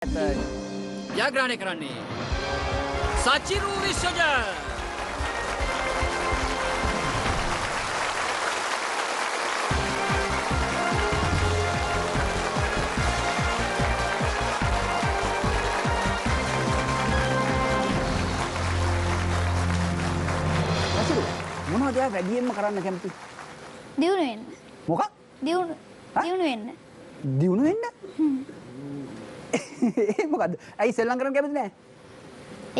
ජයග්‍රහණය කරන්නේ සචිරු විශ්වජ. මොනවද යා වැඩියෙන්ම කරන්න කැමති? දියුණු වෙන්න. මොකක්? දියුණු වෙන්න. දියුණු වෙන්න? ඒ මොකද්ද? ඇයි සෙල්ලම් කරන්න කැමති නැහැ?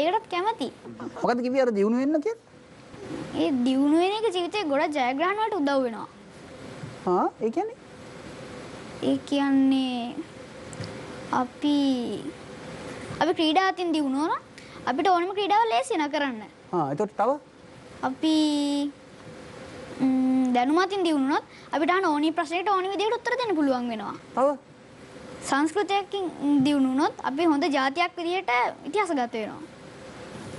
ඒකටත් කැමති. මොකද්ද කිව්වේ අර දියුණු වෙන්න කියන්නේ? ඒ දියුණු වෙන එක ජීවිතේ ගොඩක් ජයග්‍රහණ වලට උදව් වෙනවා. හා ඒ කියන්නේ? ඒ කියන්නේ අපි ක්‍රීඩා අතින් දියුණු වුණා. අපිට ඕනම ක්‍රීඩාවක් ලේසි න කරන්න. හා එතකොට තව අපි දැනුමකින් දියුණුනොත් අපිට අහන ඕනි ප්‍රශ්නයකට ඕනි විදිහට උත්තර දෙන්න පුළුවන් වෙනවා. තව සංස්කෘතියකින් දියුණුනොත් අපි හොඳ ජාතියක් විදිහට ඉතිහාසගත වෙනවා.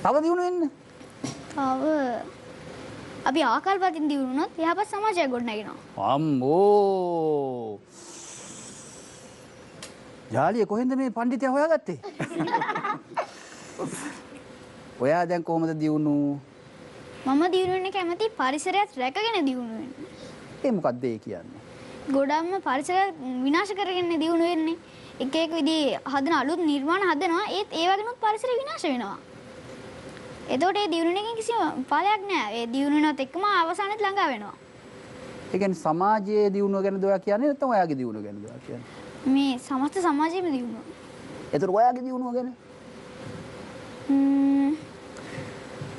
තව දියුණු වෙන්න. තව අපි ආකල්පකින් දියුණුනොත් යහපත් සමාජයක් ගොඩනගෙනවා. අම්මෝ. ජාලිය කොහෙන්ද මේ පඬිතුයා හොයාගත්තේ? ඔයා දැන් කොහොමද දියුණු? මම දියුණු වෙන්න කැමති පරිසරයත් රැකගෙන දියුණු වෙන්න. ඒ මොකක්ද ඒ කියන්නේ? ගොඩක්ම පරිසරය විනාශ කරගෙන දියුණු වෙන්නේ. එක එක විදිහේ හදන අලුත් නිර්මාණ හදනවා. ඒත් ඒ වගේනුත් පරිසරය විනාශ වෙනවා. එතකොට ඒ දියුණු එකෙන් කිසිම ඵලයක් නැහැ. ඒ දියුණු වෙනවත් එක්කම අවසානෙත් ළඟා වෙනවා. ඒ කියන්නේ සමාජයේ දියුණුව ගැනද ඔයා කියන්නේ නැත්නම් ඔයාගේ දියුණුව ගැනද ඔයා කියන්නේ? මේ සමස්ත සමාජයේම දියුණුව. එතකොට ඔයාගේ දියුණුව ගැන?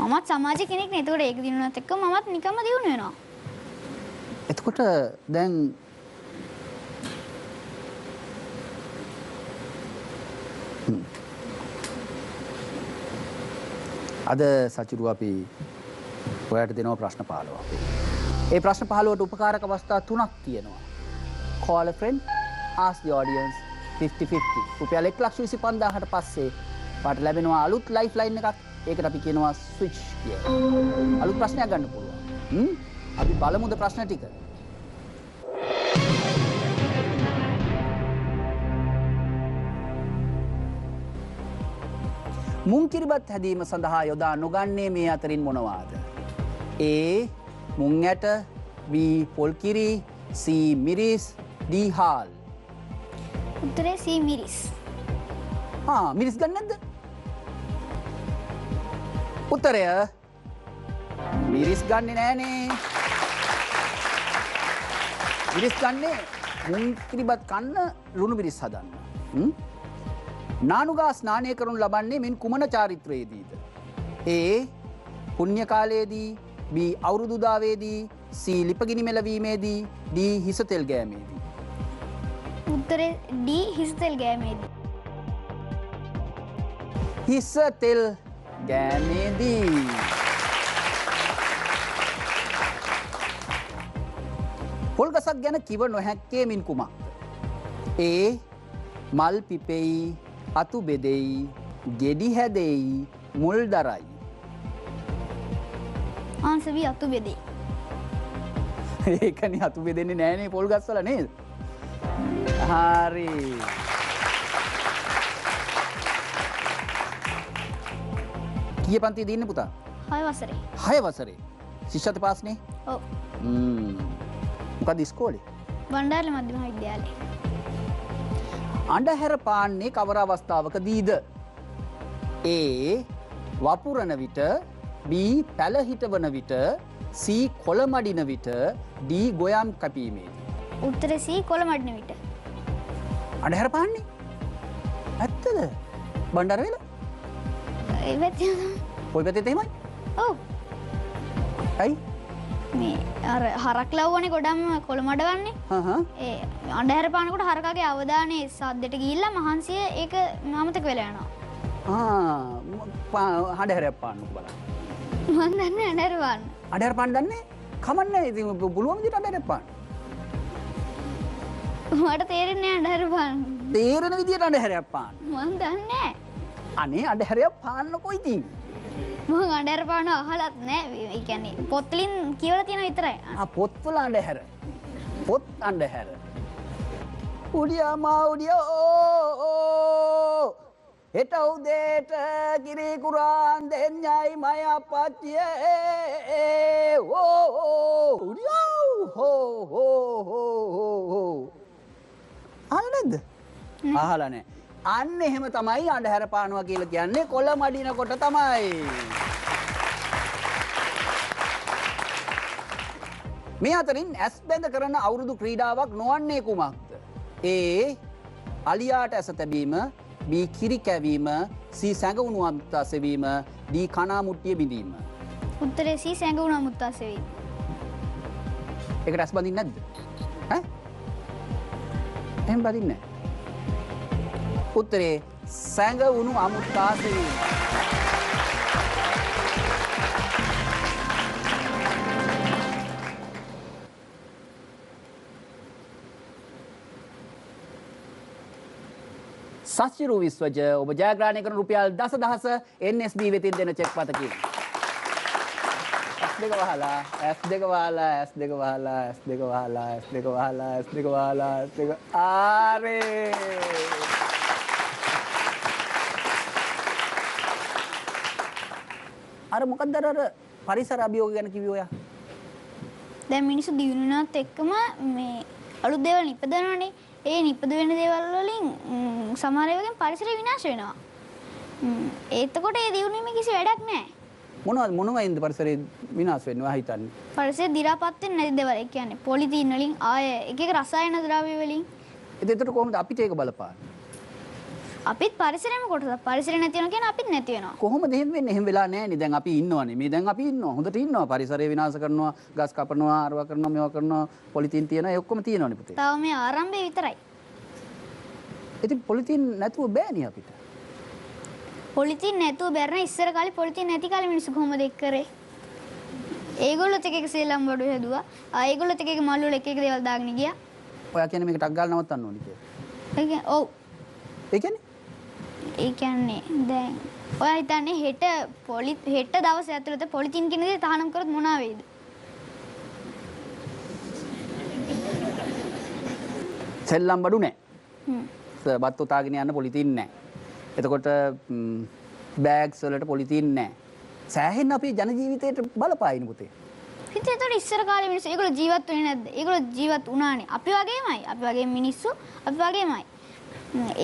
මමත් සමාජ කෙනෙක් නේ. ඒතකොට ඒක දිනුනත් එක්ක මමත් නිකම්ම දියුණු වෙනවා. එතකොට දැන් අද සචිරු අපි ඔයාලට දෙනවා ප්‍රශ්න 15ක්. ඒ ප්‍රශ්න 15ට උපකාරක අවස්ථා 3ක් තියෙනවා. Call a friend, ask the audience 50-50. රුපියල් 1,25,000ට පස්සේ පාට ලැබෙනවා අලුත් ලයිෆ් ලයින් එකක්. ඒකට අපි කියනවා ස්විච් කියලා. අලුත් ප්‍රශ්නයක් ගන්න පුළුවන්. අපි බලමුද ප්‍රශ්න ටික. මුං කිරිබත් හැදීම සඳහා යොදා නොගන්නේ මේ අතරින් මොනවාද? A. මුං ඇට, B. පොල් කිරි, C. මිරිස්, D. හාල්. උත්තරේ C මිරිස්. මිරිස් ගන්නේ නැද්ද? උත්තරය මිරිස් ගන්නේ නෑනේ. මිරිස් ගන්නේ මුං කිරිබත් කන්න ලුණු මිරිස් හදන්න. නානුගා ස්නානය කරනු ලබන්නේ මෙන් කුමන චාරිත්‍රයේදීද? A. පුණ්‍ය කාලයේදී, B. අවුරුදු උදාවේදී, C. ලිපගිනි මෙලවීමේදී, D. හිස තෙල් ගෑමේදී. උත්තරේ D හිස තෙල් ගෑමේදී. හිස තෙල් ගෑමේදී. පොල් ගසක් ගැන කිව නොහැක්කේ මින් කුමක්ද? A. මල් පිපෙයි, අතු බෙදෙයි, ගෙඩි හැදෙයි, මුල් දරයි. ආන්සර් B අතු බෙදෙයි. ඒකනේ අතු බෙදෙන්නේ නෑනේ පොල් ගස්වල නේද? හරි. කීය පන්තියේද ඉන්නේ පුතා? 6 වසරේ. 6 වසරේ. ශිෂ්‍යත්ව පාස්නේ? ඔව්. මොකද ඉස්කෝලේ? බණ්ඩාරල මධ්‍යම විද්‍යාලයේ. අඬහැර පාන්නේ කවර අවස්ථාවකදීද? A. වපුරන විට, B. පැල හිටවන විට, C. කොළ මඩින විට, D. ගොයම් කැපීමේදී. උත්තරේ C කොළ මඩින විට. අඬහැර පාන්නේ? ඇත්තද? බණ්ඩාර වෙලා? ඒ පැත්තේ. ඔය පැත්තේ එහෙමයි? ඔව්. ඇයි? මේ අර හරක් ලව්වනේ ගොඩක්ම කොළ මඩවන්නේ. ඒ අඬහැර පානකොට හරකාගේ අවධානය සද්දෙට ගිහිල්ලා මහන්සිය ඒක අමතක වෙලා යනවා. අඬහැරයක් පාන්නකෝ බලන්න. මන් දන්නේ අඬහැර පාන්න. අඬහැර පාන්න දන්නේ? කමන්නේ ඉතින් පුළුවන් විදිහට අඬහැරයක් පාන්න. මට තේරෙන්නේ නැහැ අඬහැර පාන්න. තේරෙන විදිහට අඬහැරයක් පාන්න. මන් දන්නේ නැහැ. අනේ අඬහැරයක් පාන්නකෝ ඉතින්. මම අඬහැර පාන අහලත් නෑ. ඒ කියන්නේ පොත් වලින් කියවලා තියෙන විතරයි. පොත්වල අඬහැර. පොත් අඬහැර. උඩියා මා උඩියා ඕ හෙට උදේට කිරි කුරාන් දෙන්නයි මය අපච්චියේ ඕ අහලා නැද්ද? අහලා නැහැ. අන්න එහෙම තමයි අඳුර පානවා කියලා කියන්නේ කොළ මඩිනකොට තමයි. මේ අතරින් ඇස් බැඳ කරන අවුරුදු ක්‍රීඩාවක් නොවන්නේ කුමක්ද? ඒ අලියාට ඇස තැබීම, බී කිරි කැවීම, සී සැඟවුණු අමුත්තා සෙවීම, දී කනා මුට්ටිය බිඳීම. උත්තරේ සී සැඟවුණු අමුත්තා සෙවීම. ඒකට ඇස් බඳින්නේ නැද්ද? ඈ? එහෙම බඳින්නේ නැහැ. උත්තරේ සැඟවුණු අමුත්තා සෙවීම. සච්චිරු විශ්වජ ඔබ ජයග්‍රහණය කරන රුපියල් 10,000 NSB වෙතින් දෙන චෙක් පතකින්. S2 වහලා ආරේ. අර මොකක්ද අර පරිසර අභියෝග ගැන කිව්වේ ඔයා? දැන් මිනිස්සු දිනුනත් එක්කම මේ අලුත් දේවල් නිපදවනවානේ. ඒ නිපද වෙන දේවල් වලින් සමහර ඒවාගෙන් පරිසරය විනාශ වෙනවා. එතකොට ඒ දියුණුවීමේ කිසි වැඩක් නැහැ. මොනවයින්ද පරිසරය විනාශ වෙන්නේ ඔයා හිතන්නේ? පරිසරය දි รา පත් වෙන්නේ නැති දේවල්. ඒ කියන්නේ පොලිතීන් වලින් ආය එක එක රසායන ද්‍රව්‍ය වලින්. එතකොට කොහොමද අපිට ඒක බලපාන්නේ? අපිත් පරිසරයම කොටසක්. පරිසරය නැති වෙනවා කියන්නේ අපිත් නැති වෙනවා. කොහොමද එහෙම වෙන්නේ? එහෙම වෙලා නැහැ නේ. දැන් අපි ඉන්නවනේ. මේ දැන් අපි ඉන්නවා. හොඳට ඉන්නවා. පරිසරය විනාශ කරනවා, ගස් කපනවා, අරවා කරනවා, මේවා කරනවා, පොලිතීන් තියනවා. ඒ ඔක්කොම තියෙනවනේ පුතේ. තාම මේ ආරම්භය විතරයි. ඉතින් පොලිතීන් නැතුව බෑනේ අපිට. පොලිතීන් නැතුව බැරන ඉස්සර කාලේ පොලිතීන් නැති කාලේ මිනිස්සු කොහොමද ඒක කරේ? ඒගොල්ලොත් එක එක සෙල්ලම් බඩු හැදුවා. ඒගොල්ලොත් එක එක මල් වල එක එක දේවල් දාගෙන ගියා. ඔයා කියන්නේ මේක ටක් ගාලා නවත්තන්න ඕනේ කියලා. ඔව්. ඒ කියන්නේ දැන් ඔයා හිතන්නේ හෙට දවස් ඇතුළත පොලිතීන් කියන දේ තහනම් කරොත් මොනවා වෙයිද? සෙල්ලම් බඩු නැහැ. බත් උතාගෙන යන්න පොලිතීන් නැහැ. එතකොට බෑග්ස් වලට පොලිතීන් නැහැ. සෑහෙන්න අපේ ජන ජීවිතයට බලපායින පුතේ. හිතේ ඒතකොට ඉස්සර කාලේ මිනිස්සු ඒගොල්ලෝ ජීවත් වෙන්නේ නැද්ද? ඒගොල්ලෝ ජීවත් වුණානේ. අපි වගේමයි. අපි වගේ මිනිස්සු අපි වගේමයි.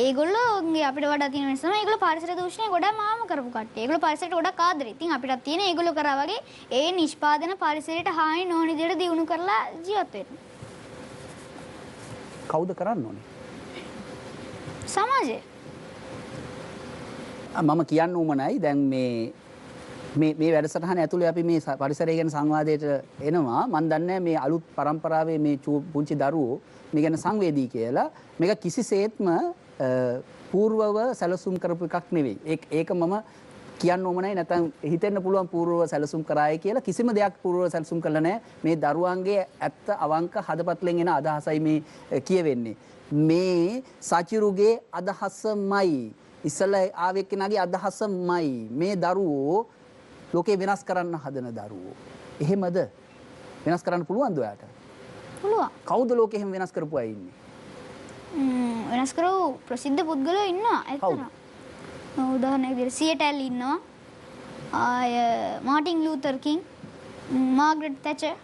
ඒගොල්ලෝගේ අපිට වඩා තියෙන වෙනස තමයි ඒගොල්ලෝ පරිසර දූෂණය ගොඩක් මාම කරපු කට්ටිය. ඒගොල්ලෝ පරිසරයට ගොඩක් ආදරේ. ඉතින් අපිටත් තියෙන ඒගොල්ලෝ කරා වගේ ඒ නිෂ්පාදන පරිසරයට හානි නොවන විදිහට දියුණු කරලා ජීවත් වෙන්න. කවුද කරන්න ඕනේ? සමාජය. මම කියන්න උමනයි දැන් මේ වැඩසටහන ඇතුලේ අපි මේ පරිසරය ගැන සංවාදයට එනවා. මම දන්නේ මේ අලුත් පරම්පරාවේ මේ පුංචි දරුවෝ මේ ගැන සංවේදී කියලා. මේක කිසිසේත්ම పూర్වව සැලසුම් කරපු එකක් නෙවෙයි. ඒක මම කියන්න ඕමනයි නැත්නම් හිතෙන්න පුළුවන් పూర్වව සැලසුම් කරායි කියලා. කිසිම දෙයක් పూర్වව සැලසුම් කළා නැහැ. මේ දරුවන්ගේ ඇත්ත අවංක හදපත්ලෙන් එන අදහසයි මේ කියවෙන්නේ. මේ සචිරුගේ අදහසමයි ඉස්සලා ආවේ කෙනාගේ අදහසමයි මේ දරුවෝ ලෝකේ වෙනස් කරන්න හදන දරුවෝ. එහෙමද? වෙනස් කරන්න පුළුවන්ද ඔයාට? පුළුවන්. කවුද ලෝකේ එහෙම වෙනස් කරපු අය ඉන්නේ? වෙනස් කරපු ප්‍රසිද්ධ පුද්ගලයෝ ඉන්නවා. ඇත්තටම. උදාහරණයක් විදිහට සියටැල් ඉන්නවා. මාටින් ලූතර් කිං, මාග්‍රට් තැචර්.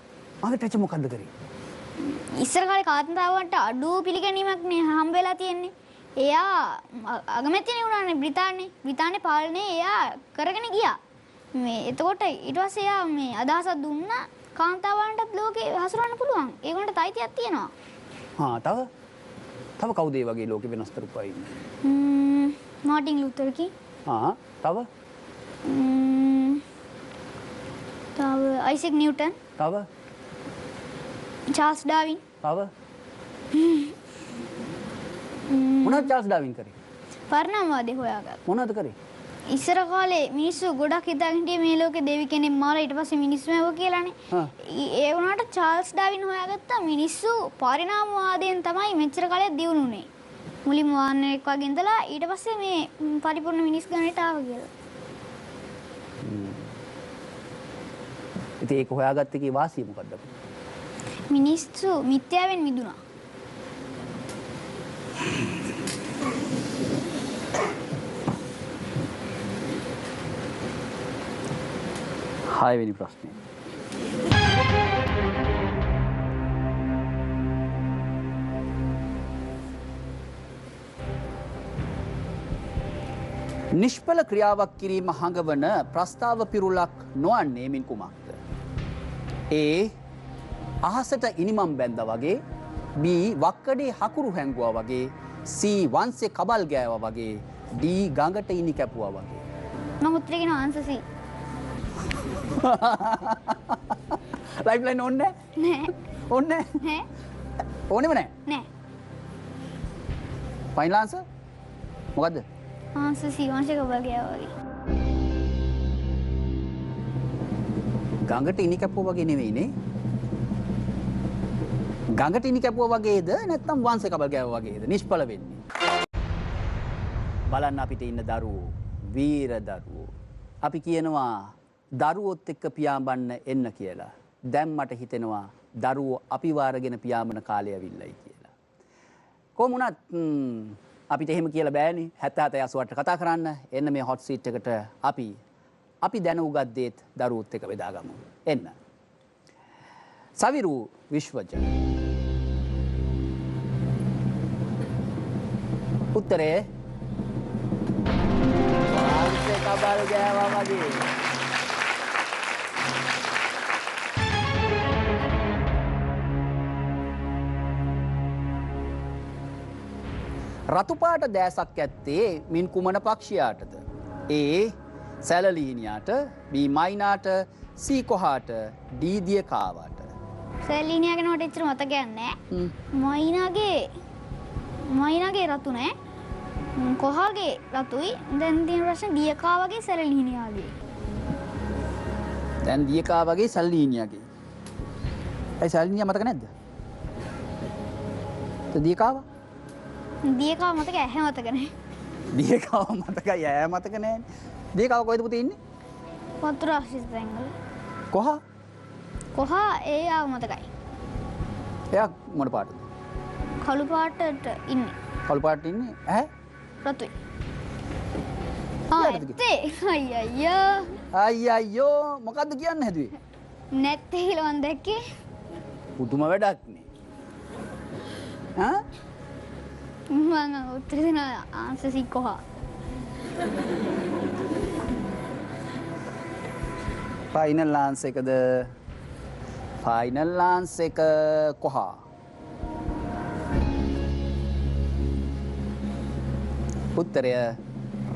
මාග්‍රට් තැචර් මොකද්ද කරේ? ඉස්සර කාලේ කාන්තාවන්ට අඩු පිළිගැනීමක් නේ හම්බ වෙලා තියෙන්නේ. එයා අගමැතිනේ වුණානේ බ්‍රිතාන්‍ය පාලනය එයා කරගෙන ගියා. මේ එතකොට ඊට පස්සේ එයා මේ අදහසක් දුන්නා කාන්තාවන්ට ලෝකේ හසුරවන්න පුළුවන්. ඒගොල්ලන්ට තයිතියක් තියෙනවා. තව කවුද ඒ වගේ ලෝකෙ වෙනස් කරපු අය ඉන්නේ? මාටින් ලූතර් කිං. තව අයිසෙක් නිව්ටන්. තව චාල්ස් ඩාවින්. තව මොනවද චාල්ස් ඩාවින් කරේ? පරිණාමවාදය හොයාගත්තා. මොනවද කරේ? ඉස්සර කාලේ මිනිස්සු ගොඩක් හිතාගෙන හිටියේ මේ ලෝකේ දෙවි කෙනෙක් මාලා ඊට පස්සේ මිනිස්සු මැවුවා කියලානේ. ඒ වුණාට චාල්ස් ඩාවින් හොයාගත්තා මිනිස්සු පරිණාමවාදයෙන් තමයි මෙච්චර කාලයක් දියුණුනේ. මුලින්ම වාහනයක් වගේ ඉඳලා ඊට පස්සේ මේ පරිපූර්ණ මිනිස් ගණයට ආවා කියලා. ඉතින් ඒක හොයාගත්ත එකේ වාසිය මොකද්ද? මිනිස්සු මිත්‍යාවෙන් මිදුණා. 6 වෙනි ප්‍රශ්නේ. නිෂ්ඵල ක්‍රියාවක් කිරීම හඟවන ප්‍රස්තාව පිරුලක් නොවන්නේ මින් කුමක්ද? A. අහසට ඉනිමම් බැන්දා වගේ, B. වක්කඩේ හකුරු හැංගුවා වගේ, C. වංශේ කබල් ගෑවා වගේ, D. ගඟට ඉනි කැපුවා වගේ. මම උත්තරේ කියන ආන්සර් C. ලයිෆ්ලයින් ඕනේ නෑ. ඕනේ නෑ. ඕනෙම නෑ. නෑ. ෆයිනල් ආන්සර් මොකද්ද? ආන්සර් C වංශේ කබල් ගෑවා වගේ. ගඟට ඉනි කැපුවා වගේ නෙවෙයිනේ. ගඟට ඉනි කැපුවා වගේද නැත්නම් වංශේ කබල් ගෑවා වගේද නිෂ්ඵල වෙන්නේ? බලන්න අපිට ඉන්න දරුවෝ, වීර දරුවෝ. අපි කියනවා දරුවොත් එක්ක පියාඹන්න එන්න කියලා. දැන් මට හිතෙනවා දරුවෝ අපි වාරගෙන පියාඹන කාලය ඇවිල්ලයි කියලා. කොහොම වුණත් අපිට එහෙම කියලා බෑනේ. 77 88 කතා කරන්න. එන්න මේ හොට් සීට් එකට අපි දැන උගත් දේත් දරුවොත් එක්ක බෙදාගමු. එන්න. සවිරු විශ්වජන. උත්තරේ වංශේ කබල් ගෑවා වගේ. රතු පාට දෑසක් ඇත්තේ මින් කුමන පක්ෂියාටද? A. සැලලීනියාට, B. මයිනාට, C. කොහාට, D. දියකාවට. සැලීනියාගේ නෝට එච්චර මතකයක් නෑ. මයිනාගේ රතු නෑ. කොහාගේ රතුයි. දැන් තියෙන ප්‍රශ්නේ දියකාවගේ සැලලීනියාගේ. දැන් දියකාවගේ සැලලීනියාගේ. ඒ සැලලීනියා මතක නැද්ද? දියකාව? දියකාව මතක ඇහැ මතක නෑ. දියකාව මතකයි ඇහැ මතක නෑනේ. දියකාව කොහෙද පුතේ ඉන්නේ? වතුර ආශ්‍රිත තැන්වල. කොහා? කොහා ඒ ආව මතකයි. එයා මොන පාටද? කළු පාටට ඉන්නේ. කළු පාටට ඉන්නේ ඈ? රතුයි. ඇත්තේ අයියෝ. අයියෝ මොකද්ද කියන්න හැදුවේ? නැත්තේ කියලා මන් දැක්කේ. පුදුම වැඩක් නේ. ඈ? මම උත්තර දෙන ආන්සර් C කොහා. ෆයිනල් ආන්සර් එකද? ෆයිනල් ආන්සර් එක කොහා? උත්තරය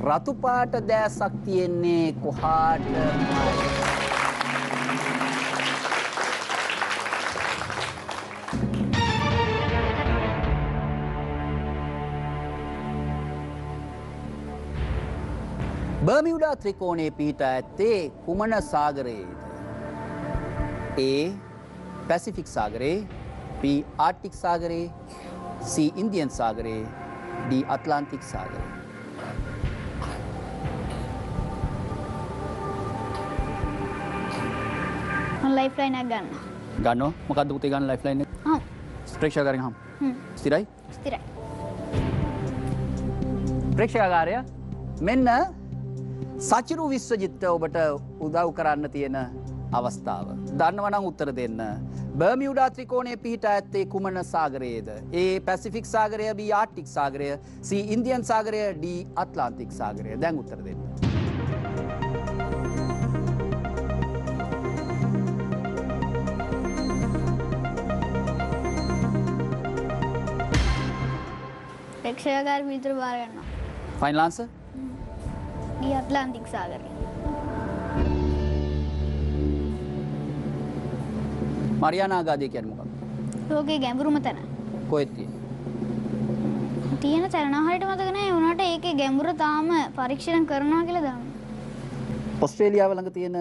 රතු පාට දෑසක් තියෙන්නේ කොහාටමයි. බර්මියුඩා ත්‍රිකෝණයේ පිහිටා ඇත්තේ කුමන සාගරයේද? A. පැසිෆික් සාගරේ, B. ආර්ටික් සාගරේ, C. ඉන්දියන් සාගරේ, D. අට්ලාන්ටික් සාගරේ. මම ලයිෆ්ලයින් එක ගන්න. ගන්නෝ මොකද්ද පුතේ ගන්න ලයිෆ්ලයින් එක? ප්‍රේක්ෂකයන් හම්. ස්ථිරයි? ස්ථිරයි. ප්‍රේක්ෂකාගාරය මෙන්න සචිරු විශ්වජිත්ත ඔබට උදව් කරන්න තියෙන අවස්ථාව. දන්නව නම් උත්තර දෙන්න. බර්මියුඩා ත්‍රිකෝණයේ පිහිටා ඇත්තේ කුමන සාගරයේද? A. පැසිෆික් සාගරය, B. ආර්ටික් සාගරය, C. ඉන්දියන් සාගරය, D. අට්ලාන්ටික් සාගරය. දැන් උත්තර දෙන්න. ප්‍රේක්ෂකාගාර පිළිතුරු බාර ගන්නවා. Final answer? D. අට්ලාන්ටික් සාගරය. මරියානා අගාධිය කියන්නේ මොකක්ද? ලෝකේ ගැඹුරුම තැන. කොහෙද තියෙන්නේ? තියෙන තැන හරියට මතක නැහැ. උනාට ඒකේ ගැඹුර තාම පරීක්ෂණ කරනවා කියලා දානවා. ඔස්ට්‍රේලියාව ළඟ තියෙන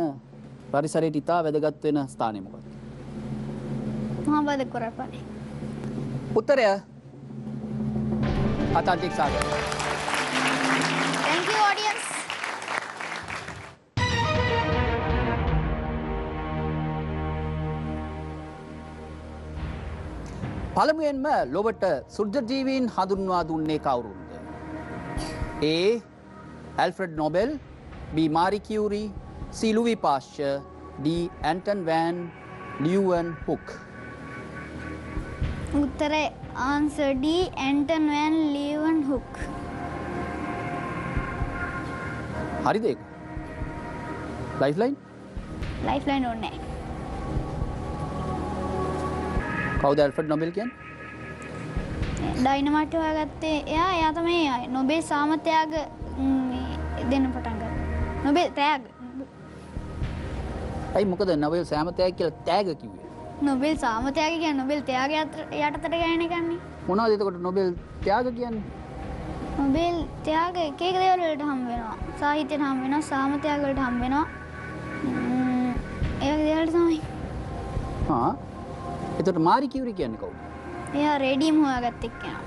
පරිසරයට ඉතා වැදගත් වෙන ස්ථානය මොකක්ද? මහා බද කොරපනේ. උත්තරය අට්ලාන්ටික් සාගරය. Thank you audience. පළමුවෙන්ම ලොවට සුර්ජජීවීන් හඳුන්වා දුන්නේ කවුරුන්ද? A. Alfred Nobel, B. Marie Curie, C. Louis Pasteur, D. Anton van Leeuwenhoek? උත්තරේ answer D Anton van Leeuwenhoek. හරිද ඒක? ලයිෆ්ලයින්? ලයිෆ්ලයින් ඕනේ. කවුද ඇල්ෆ්‍රඩ් නොබෙල් කියන්නේ? ඩයිනමයිට් හොයාගත්තේ එයා තමයි නොබෙල් සාමත්‍යාග දෙන්න පටන් ගත්තා. නොබෙල් ත්‍යාග. ඇයි මොකද නොබෙල් සාමත්‍යාග කියලා ත්‍යාග කිව්වේ? නොබෙල් සාමත්‍යාග කියන්නේ නොබෙල් ත්‍යාග යටතට ගෑන එකන්නේ. මොනවද එතකොට නොබෙල් ත්‍යාග කියන්නේ? නොබෙල් ත්‍යාග එක එක දේවල් වලට හම් වෙනවා. සාහිත්‍යයට හම් වෙනවා, සාමත්‍යාග වලට හම් වෙනවා. ඒ වගේ දේවල් තමයි. හා එතකොට මාරි කියුරි කියන්නේ කවුද? එයා රේඩියම් හොයාගත්ත එක්කෙනා.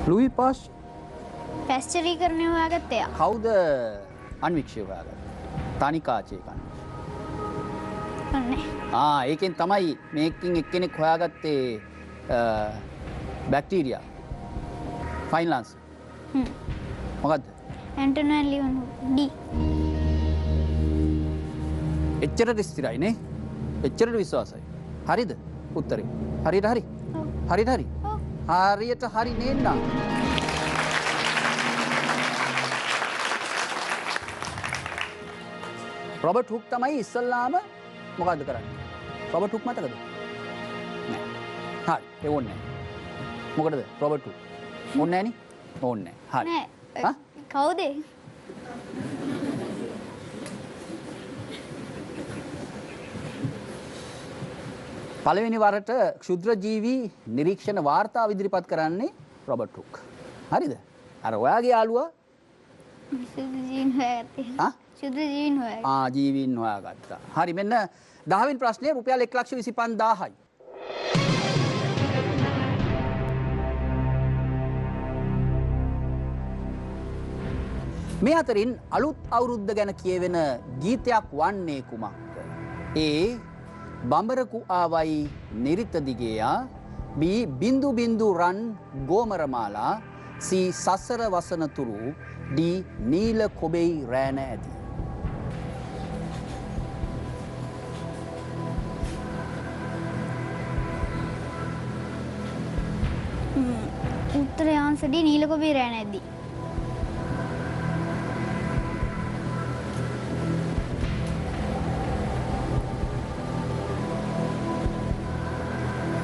ලුයි පාස් පැස්චරීකරණය හොයාගත්ත එයා. කවුද අන්වික්ෂය හොයාගත්තේ? තනිකාචේ කන්නේ. කන්නේ. ඒකෙන් තමයි මේකකින් එක්කෙනෙක් හොයාගත්තේ බැක්ටීරියා. ෆයින්ලාන්ස්. මොකද්ද? Anton van Leeuwenhoek D. එච්චරට ස්ථිරයි නේ? එච්චරට විශ්වාසයි. හරිද? උත්තරේ. හරියට හරි. හරියට හරි. හරියට හරි නේද? රොබර්ට් හුක් තමයි ඉස්සල්ලාම මොකද්ද කරන්නේ? රොබර්ට් හුක් මතකද? නෑ. හරි. ඒ ඕනේ නෑ. මොකටද? Robert hook. ඕනේ නෑනේ? ඕනේ නෑ. හරි. නෑ. කවුද? පළවෙනි වරට ක්ෂුද්‍රජීවී නිරීක්ෂණ වාර්තාව ඉදිරිපත් කරන්නේ රොබර්ට් හුක්. හරිද? අර ඔයාගේ යාළුවා ශුද්‍රජීවීන් හොයාගත්තා. ශුද්‍රජීවීන් හොයාගත්තා. ජීවීන් හොයාගත්තා. හරි මෙන්න 10 වෙනි ප්‍රශ්නේ රුපියල් 1,25,000යි. මේ අතරින් අලුත් අවුරුද්ද ගැන කියවෙන ගීතයක් වන්නේ කුමක්ද? ඒ බඹරකු ආවයි නිරිත දිගේයා B බින්දු බින්දු රන් ගෝමරමාලා C සසර වසන තුරු D නීල කොබෙයි රෑන ඇති. උත්තරේ answer D නීල කොබෙයි රෑන ඇති.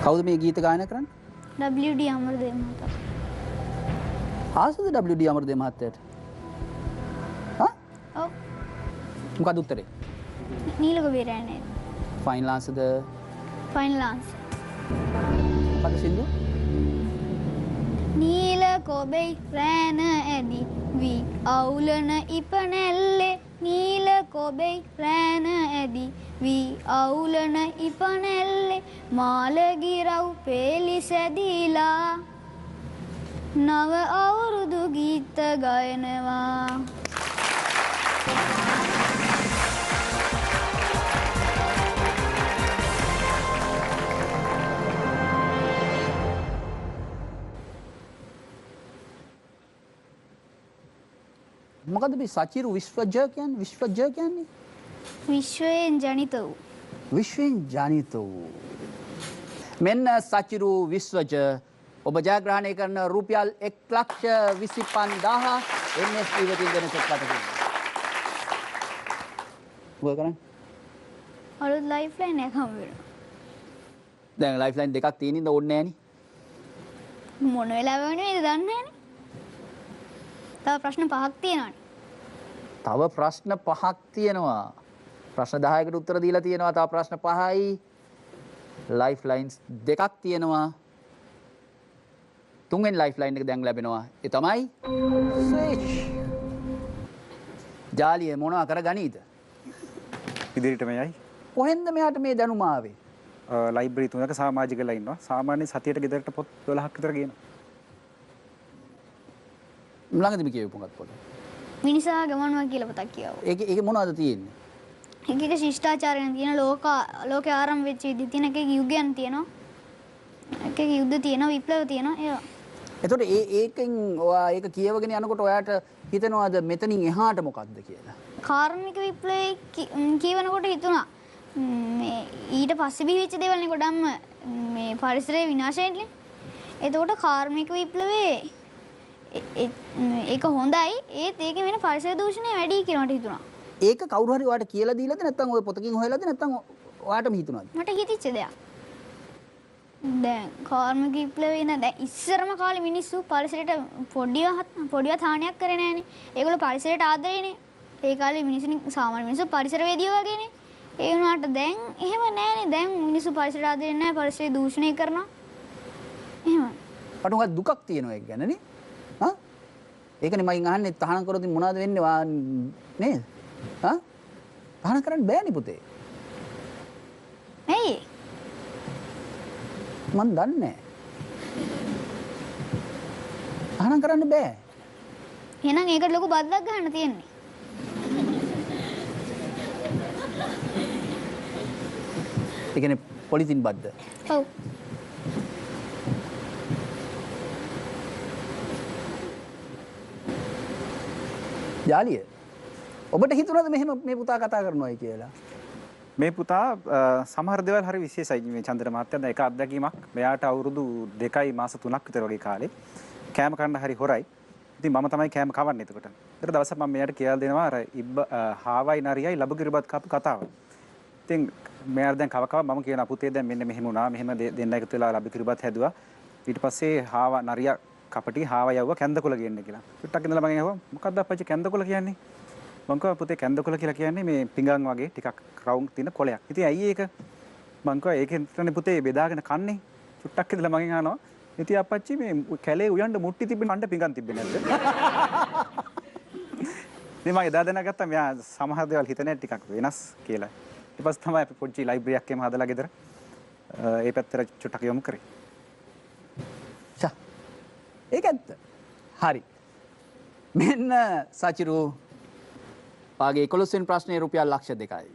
කවුද මේ ගීත ගායනා කරන්නේ? WD අමරදේව මහතා. ආසද WD අමරදේව මහත්තයාට? හා? ඔව්. මොකද උත්තරේ? නීල කොබෙයි රෑන ඇති. ෆයිනල් ආන්සර්ද? Final answer. මොකද සින්දු? නීල කොබෙයි රෑන ඇදි වී අවුලන ඉපනැල්ලේ නීල කොබෙයි රෑන ඇදි වී අවුලන ඉපනැල්ලේ මාලගිරව් පේලි සැදීලා නව අවුරුදු ගීත ගයනවා. මොකද මේ සචිරු විශ්වජ කියන්නේ? විශ්වජ කියන්නේ විශ්වයෙන් ජනිත වූ විශ්වයෙන් ජනිත වූ මෙන්න සචිරු විශ්වජ ඔබ ජයග්‍රහණය කරන රුපියල් 1,25,000 NSP වෙතින් දෙන සෙට්කට මොකද කරන්නේ? අලුත් ලයිෆ්ලයින් එකක් හම්බ වෙනවා. දැන් ලයිෆ්ලයින් දෙකක් තියෙන ඉඳ ඕනේ නෑනේ. මොන වෙලාවෙ වෙනවද දන්නේ නෑනේ. තව ප්‍රශ්න 5ක් තියෙනවානේ. තව ප්‍රශ්න 5ක් තියෙනවා. ප්‍රශ්න 10කට උත්තර දීලා තියෙනවා. තව ප්‍රශ්න 5යි. ලයිෆ්ලයින්ස් දෙකක් තියෙනවා. තුන්වෙනි ලයිෆ්ලයින් එක දැන් ලැබෙනවා. ඒ තමයි ස්විච්. ජාලිය මොනවා කරගනීද? ඉදිරියටම යයි. කොහෙන්ද මෙයාට මේ දැනුම ආවේ? ලයිබ්‍රරි 3ක සමාජිකලා ඉන්නවා. සාමාන්‍යයෙන් සතියට ගෙදරට පොත් 12ක් විතර ගේනවා. ළඟදීම කියවපු මොකක්ද පොත? මිනිසා ගමනවා කියලා පොතක් කියවුවා. ඒක මොනවද තියෙන්නේ? එක එක ශිෂ්ටාචාරයන් තියෙන ලෝකේ ආරම්භ වෙච්ච විදිහ තියෙන එක යුගයන් තියෙනවා. එක එක යුද්ධ තියෙනවා, විප්ලව තියෙනවා. ඒවා. එතකොට ඒකෙන් ඔයා ඒක කියවගෙන යනකොට ඔයාට හිතෙනවද මෙතනින් එහාට මොකක්ද කියලා? කාර්මික විප්ලවය කියවනකොට හිතුණා මේ ඊට පස්සේ බිහිවෙච්ච දේවල් නේ ගොඩක්ම මේ පරිසරයේ විනාශ වෙන්නේ. එතකොට කාර්මික විප්ලවයේ ඒක හොඳයි ඒත් ඒකේ වෙන පරිසර දූෂණය වැඩි කියලා මට හිතුණා. ඒක කවුරු හරි ඔයාලට කියලා දීලාද නැත්නම් ඔය පොතකින් හොයලාද නැත්නම් ඔයාටම හිතුණාද? මට හිතිච්ච දෙයක්. දැන් කාර්මික විප්ලවයේ නේද ඉස්සරම කාලේ මිනිස්සු පරිසරයට පොඩිවත් හානියක් කරේ නැහනේ. ඒගොල්ලෝ පරිසරයට ආදරේනේ. ඒ කාලේ මිනිස්සු සාමාන්‍ය මිනිස්සු පරිසරවේදියෝ වගේනේ. ඒ වුණාට දැන් එහෙම නැහනේ. දැන් මිනිස්සු පරිසරයට ආදරේ නැහැ. පරිසරය දූෂණය කරනවා. එහෙම. පටුගත් දුකක් තියෙනවා ඒක ගැන නේ. හා? ඒකනේ මයින් අහන්නේ තහනම් කරොත් මොනවද වෙන්නේ නේද? හා? තහනම් කරන්න බෑනේ පුතේ. ඇයි? මන් දන්නේ නැහැ. තහනම් කරන්න බෑ. එහෙනම් ඒකට ලොකු බද්දක් ගන්න තියෙන්නේ. ඒ කියන්නේ පොලිතින් බද්ද. ඔව්. යාලිය. ඔබට හිතුණාද මෙහෙම මේ පුතා කතා කරනවායි කියලා? මේ පුතා සමහර දේවල් හරි විශේෂයි. මේ චන්ද්‍ර මහත්තයා දැන් එක අත්දැකීමක්. මෙයාට අවුරුදු 2යි මාස 3ක් විතර වගේ කාලේ කෑම කන්න හරි හොරයි. ඉතින් මම තමයි කෑම කවන්නේ එතකොට. ඊට දවසක් මම මෙයාට කියලා දෙනවා අර හාවයි නරියයි ලබු කිරිබත් කපු කතාව. ඉතින් මෙයාට දැන් කව මම කියනවා පුතේ දැන් මෙන්න මෙහෙම වුණා. මෙහෙම දෙන්න එකතු වෙලා ලබු කිරිබත් හැදුවා. ඊට පස්සේ හාවා නරියා කපටි හාවා යවුවා කැන්දකොළ ගේන්න කියලා. චුට්ටක් ඉඳලා මම ඇහුවා මොකක්ද අප්පච්චි කැන්දකොළ කියන්නේ? මං කිව්වා පුතේ කැන්දකොළ කියලා කියන්නේ මේ පිඟන් වගේ ටිකක් රවුම් තියෙන කොළයක්. ඉතින් ඇයි ඒක? මං කිව්වා ඒකෙන් තමයි පුතේ බෙදාගෙන කන්නේ. චුට්ටක් ඉඳලා මගෙන් අහනවා ඉතින් අප්පච්චි මේ කැලේ උයන්ඩ මුට්ටි තිබ්බේ කන්න පිඟන් තිබ්බේ නැද්ද? ඉතින් මම එදා දැනගත්තා මෙයා සමහර දේවල් හිතන්නේ ටිකක් වෙනස් කියලා. ඊට පස්සේ තමයි අපි පොඩි ලයිබ්‍රරියක් එකම හදලා ගෙදර ඒ පැත්තට චුට්ටක් යොමු කරේ. ඒක ඇත්ත. හරි. මෙන්න සචිරු වාගේ 11 වෙනි ප්‍රශ්නේ රුපියල් ලක්ෂ 2යි.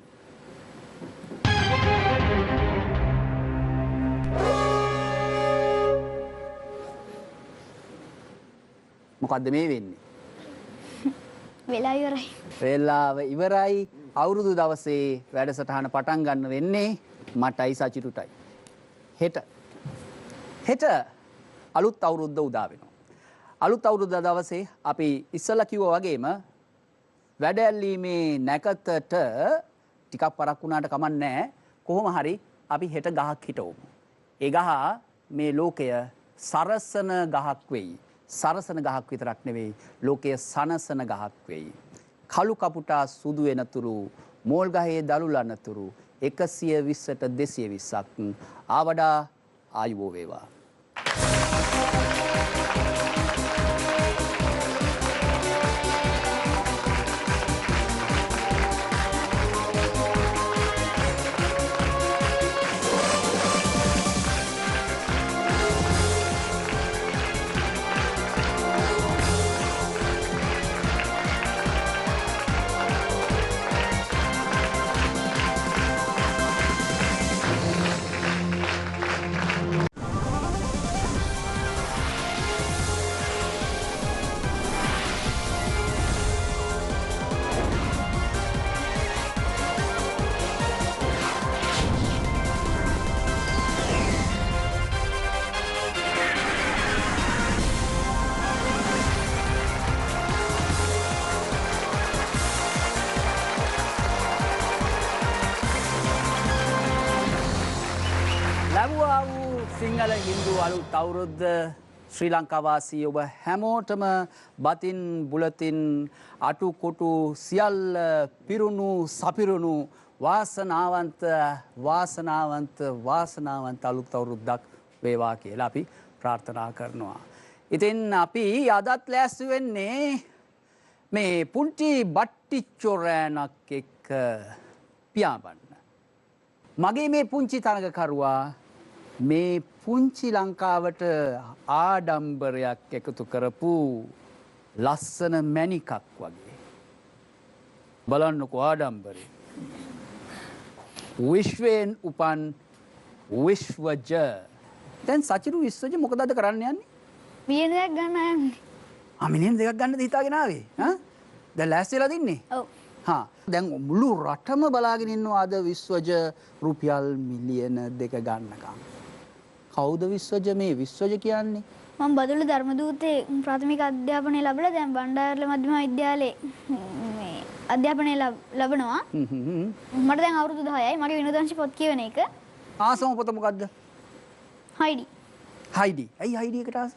මොකද්ද මේ වෙන්නේ? වෙලා ඉවරයි. වෙලාව ඉවරයි. අවුරුදු දවසේ වැඩසටහන පටන් ගන්න වෙන්නේ මටයි සචිරුටයි. හෙට අලුත් අවුරුද්ද උදා වෙනවා. අලුත් අවුරුද්ද දවසේ අපි ඉස්සලා කිව්වා වගේම වැඩ ඇල්ලීමේ නැකතට ටිකක් පරක් වුණාට කමක් නැහැ. කොහොම හරි අපි හෙට ගහක් හිටවමු. ඒ ගහ මේ ලෝකය සරසන ගහක් වෙයි. සරසන ගහක් විතරක් නෙවෙයි ලෝකය සනසන ගහක් වෙයි. කළු කපුටා සුදු වෙනතුරු මෝල් ගහේ දලුලනතුරු 120ට 220ක් ආවඩා ආයුබෝ වේවා. සිංහල හින්දු අලුත් අවුරුද්ද ශ්‍රී ලංකාවාසී ඔබ හැමෝටම බතින් බුලතින් අටු කොටු සියල්ල පිරුණු සපිරුණු වාසනාවන්ත අලුත් අවුරුද්දක් වේවා කියලා අපි ප්‍රාර්ථනා කරනවා. ඉතින් අපි අදත් ලෑස්ති වෙන්නේ මේ පුංචි බට්ටිච්චොරෑනක් එක්ක පියාඹන්න. මගේ මේ පුංචි තරගකරුවා මේ පුංචි ලංකාවට ආඩම්බරයක් එකතු කරපු ලස්සන මැණිකක් වගේ. බලන්නකෝ ආඩම්බරේ. විශ්වයෙන් උපන් විශ්වජ. දැන් සචිරු විශ්වජ මොකද අද කරන්න යන්නේ? මිලියන දෙකක් ගන්න යන්නේ. මිලියන දෙකක් ගන්නද හිතාගෙන ආවේ? දැන් ලෑස්ති වෙලා දින්නේ? ඔව්. හා දැන් මුළු රටම බලාගෙන ඉන්නවා අද විශ්වජ රුපියල් මිලියන 2 ගන්නකම්. කවුද විශ්වජ මේ විශ්වජ කියන්නේ? මම බදුල්ල ධර්මදූතේ ප්‍රාථමික අධ්‍යාපනය ලැබලා දැන් බණ්ඩාරල මධ්‍යම විද්‍යාලයේ මේ අධ්‍යාපනය ලබනවා. මට දැන් අවුරුදු 10යි. මගේ විනෝදාංශ පොත් කියවන එක. ආසම පොත මොකද්ද? හයිඩි. හයිඩි. ඇයි හයිඩි එකට ආස?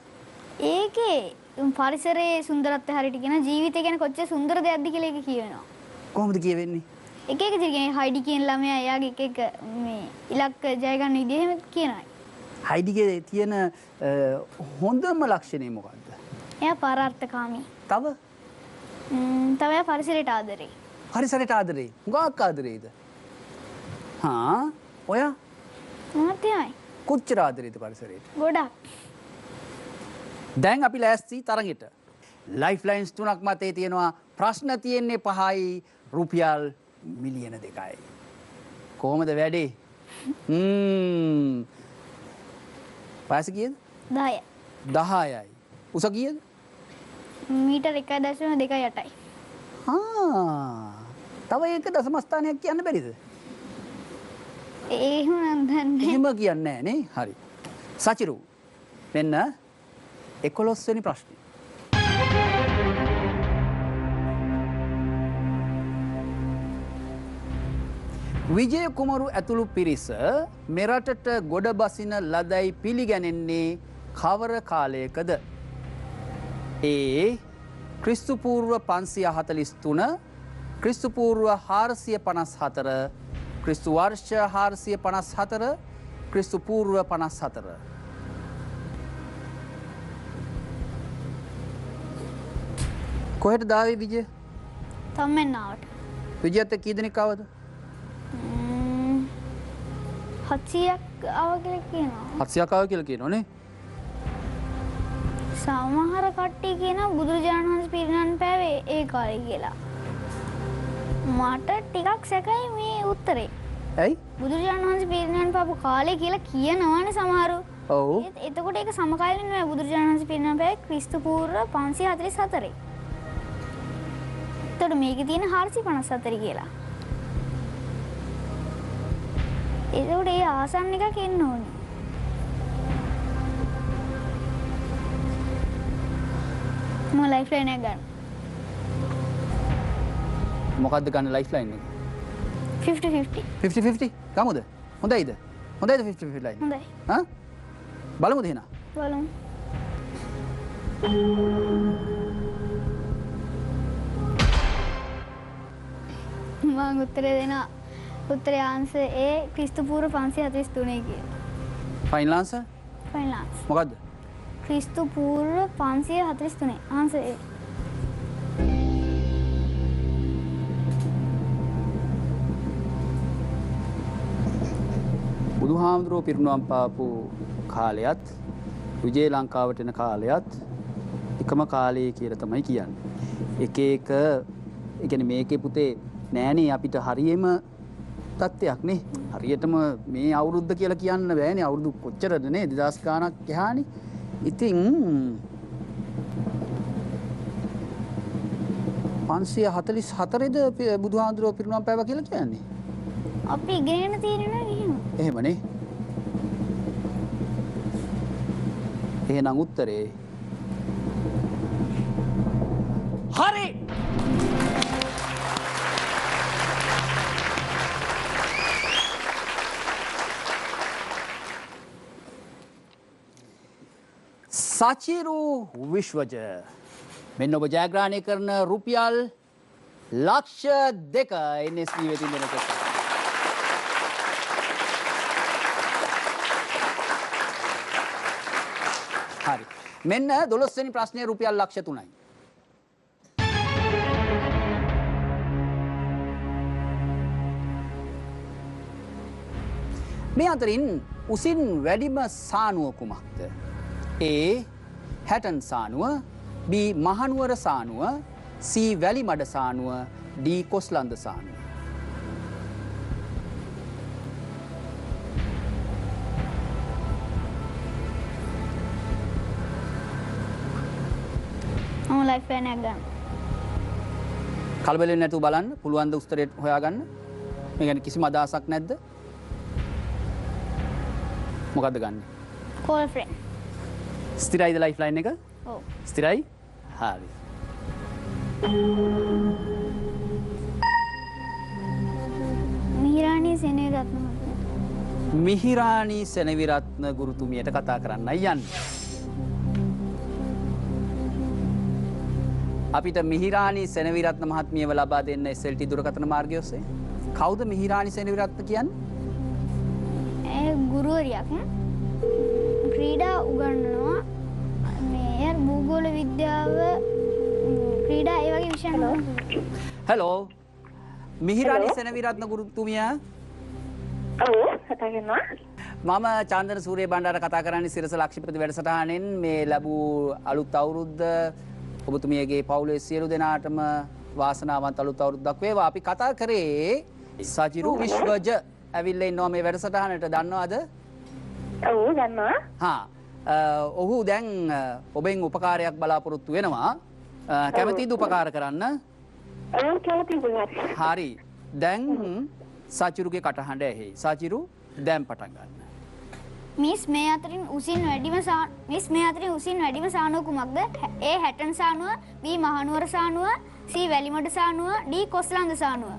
ඒකේ පරිසරයේ සුන්දරත්වය හරියට කියන ජීවිතය ගැන කොච්චර සුන්දර දෙයක්ද කියලා ඒක කියවෙනවා. කොහොමද කියවෙන්නේ? එක එක විදිහට හයිඩි කියන ළමයා එයාගේ එක එක මේ ඉලක්ක ජය ගන්න විදිහ එහෙම කියනවා. හයිඩිගේ තියෙන හොඳම ලක්ෂණය මොකක්ද? එයා පරාර්ථකාමී. තව? තව එයා පරිසරයට ආදරේ. පරිසරයට ආදරේ. හුඟක් ආදරේද? හා ඔයා? මොනවද එහෙමයි? කොච්චර ආදරේද පරිසරයට? ගොඩක්. දැන් අපි ලෑස්ති තරගෙට. ලයිෆ් ලයින්ස් 3ක් මතේ තියෙනවා. ප්‍රශ්න තියෙන්නේ 5යි රුපියල් මිලියන 2යි. කොහොමද වැඩේ? පාස කීයද? 10. 10යි. උස කීයද? මීටර් 1.2යි. තව ඒක දශම ස්ථානයක් කියන්න බැරිද? එහෙම නන්දන්නේ. එහෙම කියන්නේ නැහැ නේ. හරි. සචිරු. මෙන්න 11 වෙනි ප්‍රශ්නේ. විජය කුමරු ඇතුළු පිරිස මෙරටට ගොඩ බසින ලදැයි පිළිගැනෙන්නේ කවර කාලයකද? ඒ ක්‍රිස්තු පූර්ව 543, ක්‍රිස්තු පූර්ව 454, ක්‍රිස්තු වර්ෂ 454, ක්‍රිස්තු පූර්ව 54. කොහෙට දාවේ විජය? තම්මෙන්නාවට. විජයත් කී දෙනෙක් ආවද? 700ක් ආව කියලා කියනවා. 700ක් ආව කියලා කියනෝනේ. සමහර කට්ටිය කියනවා බුදුරජාණන් වහන්සේ පිරිනමන පෑවේ ඒ කාලේ කියලා. මට ටිකක් සැකයි මේ උත්තරේ. ඇයි? බුදුරජාණන් වහන්සේ පිරිනමන පාපු කාලේ කියලා කියනවනේ සමහරු. ඔව්. එතකොට ඒක සමකාලීන නෙවෙයි බුදුරජාණන් වහන්සේ පිරිනමන පෑවේ ක්‍රිස්තු පූර්ව 544. එතකොට මේකේ තියෙන 454 කියලා. ඒකට ඒ ආසන්න එකක් එන්න ඕනේ. මම ලයිෆ් ලයින් එක ගන්න. මොකද්ද ගන්න ලයිෆ් ලයින් එක? 50-50. 50-50 ගමුද? හොඳයිද? හොඳයිද 50-50 ලයින්? හොඳයි. හා? බලමුද එහෙනම්? බලමු. මම උත්තරේ දෙනවා. උත්තරේ ආන්සර් ඒ ක්‍රිස්තු පූර්ව 543 කියලා. Final answer? Final answer. මොකද්ද? ක්‍රිස්තු පූර්ව 543 ආන්සර් ඒ. බුදුහාමුදුරුවෝ පිරිනුවම් පාපු කාලයත් විජය ලංකාවට එන කාලයත් එකම කාලය කියලා තමයි කියන්නේ. එක එක ඒ කියන්නේ මේකේ පුතේ නෑනේ අපිට හරියම තත්ත්වයක් නේ. හරියටම මේ අවුරුද්ද කියලා කියන්න බෑනේ. අවුරුදු කොච්චරද නේ 2000 ගාණක් එහානේ. ඉතින් 544ද බුදුහාමුදුරුවෝ පිරිනුවම් පෑවා කියලා කියන්නේ. අපි ඉගෙනගෙන තියෙනවා එහෙම. එහෙමනේ. එහෙනම් උත්තරේ හරි. සචිරු විශ්වජ මෙන්න ඔබ ජයග්‍රහණය කරන රුපියල් ලක්ෂ 2 NSD වෙතින් දෙන කොට. හරි. මෙන්න 12 වෙනි ප්‍රශ්නේ රුපියල් ලක්ෂ 3යි. මේ අතරින් උසින් වැඩිම සානුව කුමක්ද? A. Hatton සානුව, B. Mahanuwara සානුව, C. Welimada සානුව, D. කොස්ලන්ද සානුව. මම ලයිෆ් ලයින් එක ගන්න. කලබල වෙන්නේ නැතුව බලන්න. පුළුවන් ද උත්තරේ හොයාගන්න. මේ ගැන කිසිම අදහසක් නැද්ද? මොකද්ද ගන්න? call friend. ස්ථිරයිද ලයිෆ්ලයින් එක? ඔව්. ස්ථිරයි? හරි. මිහිරාණී සෙනෙවිරත්න මහත්මිය. මිහිරාණී සෙනවිරත්න ගුරුතුමියට කතා කරන්නයි යන්නේ. අපිට මිහිරාණී සෙනවිරත්න මහත්මියව ලබා දෙන්න SLT දුරකථන මාර්ගය ඔස්සේ. කවුද මිහිරාණී සෙනවිරත්න කියන්නේ? ඒ ගුරුවරියක් ක්‍රීඩා උගන්වනවා. මේ භූගෝල විද්‍යාව ක්‍රීඩා ඒ වගේ විෂයන් වල. හෙලෝ. මිහිරාණී සෙනවිරත්න ගුරුතුමිය. ඔව් කතා කරනවා. මම චන්දන සූරිය බණ්ඩාර කතා කරන්නේ සිරස ලක්ෂපති වැඩසටහනෙන් මේ ලැබූ අලුත් අවුරුද්ද ඔබතුමියගේ පවුලේ සියලු දෙනාටම වාසනාවන්ත අලුත් අවුරුද්දක් වේවා. අපි කතා කරේ සජිරු විශ්වජ ඇවිල්ලා ඉන්නවා මේ වැඩසටහනට. දන්නවද? ඔව් දන්නවා. හා ඔහු දැන් ඔබෙන් උපකාරයක් බලාපොරොත්තු වෙනවා. කැමතිද උපකාර කරන්න? ඔව් කැමතියි. හරි. දැන් සජිරුගේ කටහඬ ඇහි. සජිරු දැන් පටන් ගන්න. මිස් මේ අතරින් උසින් වැඩිම සානුව කුමක්ද? A Hatton සානුව, B Mahanuwara සානුව, C Welimada සානුව, D කොස්ලන්ද සානුව.